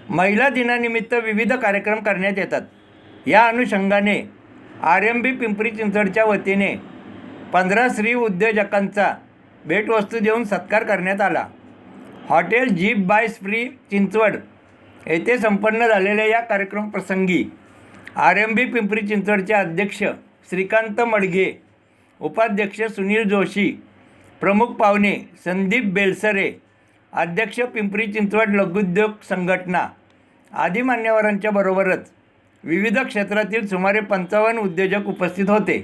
महिला दिनानिमित्त विविध कार्यक्रम करण्यात येतात। या अनुषंगाने RMB पिंपरी चिंचवडच्या वतीने 15 स्त्री उद्योजकांचा भेटवस्तू देऊन सत्कार करण्यात आला। हॉटेल जीप बाय स्त्री चिंचवड येथे संपन्न झालेल्या या कार्यक्रमप्रसंगी RMB पिंपरी चिंचवडचे अध्यक्ष श्रीकांत मडघे, उपाध्यक्ष सुनील जोशी, प्रमुख पाहुणे संदीप बेलसरे, अध्यक्ष पिंपरी चिंचवड लघुउद्योग संघटना आदी मान्यवरांच्या बरोबरच विविध क्षेत्रातील सुमारे 55 उद्योजक उपस्थित होते।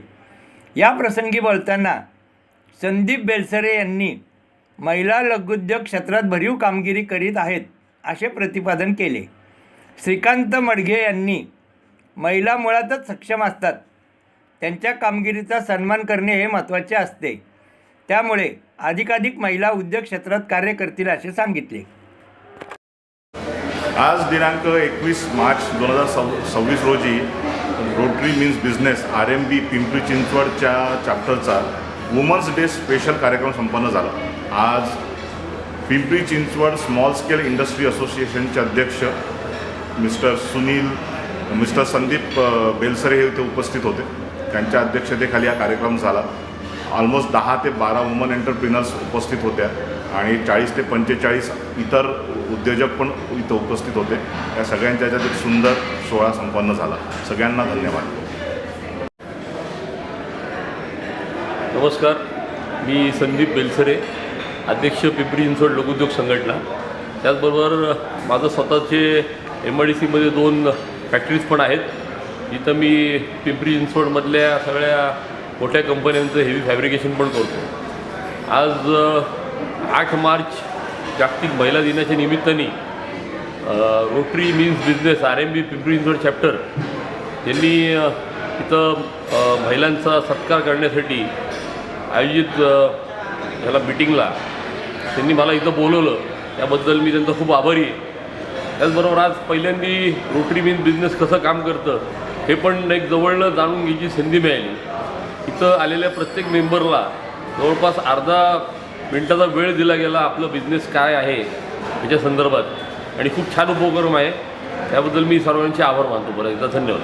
या प्रसंगी बोलताना संदीप बेलसरे यांनी महिला लघुउद्योग क्षेत्रात भरीव कामगिरी करीत आहेत असे प्रतिपादन केले। श्रीकांत मडघे यांनी महिला मुळातच सक्षम असतात, त्यांच्या कामगिरीचा सन्मान करणे हे महत्त्वाचे असते, त्यामुळे अधिकाधिक महिला उद्योग क्षेत्रात कार्य करतील असे सांगितले। आज दिनांक 21 मार्च 2026 रोजी rotary means business RMB Pimpri चिंचवडच्या चॅप्टरचा वुमन्स डे स्पेशल कार्यक्रम संपन्न झाला। आज Pimpri Chinchwad small scale industry असोसिएशनचे अध्यक्ष मिस्टर संदीप बेलसरे हे इथे उपस्थित होते। त्यांच्या अध्यक्षतेखाली हा कार्यक्रम झाला। ऑलमोस्ट 10 ते 12 वुमन एंटरप्रिनर्स उपस्थित होत्या आणि 40 ते 45 इतर उद्योजक पण इथं उपस्थित होते। या सगळ्यांच्या ह्याच्यात एक सुंदर सोहळा संपन्न झाला। सगळ्यांना धन्यवाद। नमस्कार, मी संदीप बेलसरे, अध्यक्ष पिंपरी चिंचवड लघुउद्योग संघटना। त्याचबरोबर माझं स्वतःचे MIDC मध्ये 2 फॅक्टरीज पण आहेत, जिथं मी पिंपरी चिंचवडमधल्या सगळ्या मोठ्या कंपन्यांचं हेवी फॅब्रिकेशन पण करतो। आज 8 मार्च जागतिक महिला दिनाच्या निमित्ताने rotary means business RMB Pimpri Chinchwad chapter यांनी इथं महिलांचा सत्कार करण्यासाठी आयोजित ह्याला मीटिंगला त्यांनी मला इथं बोलवलं, त्याबद्दल मी त्यांचा खूप आभारी आहे। त्याचबरोबर आज पहिल्यांदी रोटरी मीन्स बिझनेस कसं काम करतं हे पण एक जवळनं जाणून घ्यायची संधी मिळाली। इथं आलेल्या प्रत्येक मेंबरला जवळपास अर्धा मिनिटाचा वेळ दिला गेला आपलं बिझनेस काय आहे याच्या संदर्भात, आणि खूप छान उपक्रम आहे। त्याबद्दल मी सर्वांचे आभार मानतो। बरं, एकदा धन्यवाद।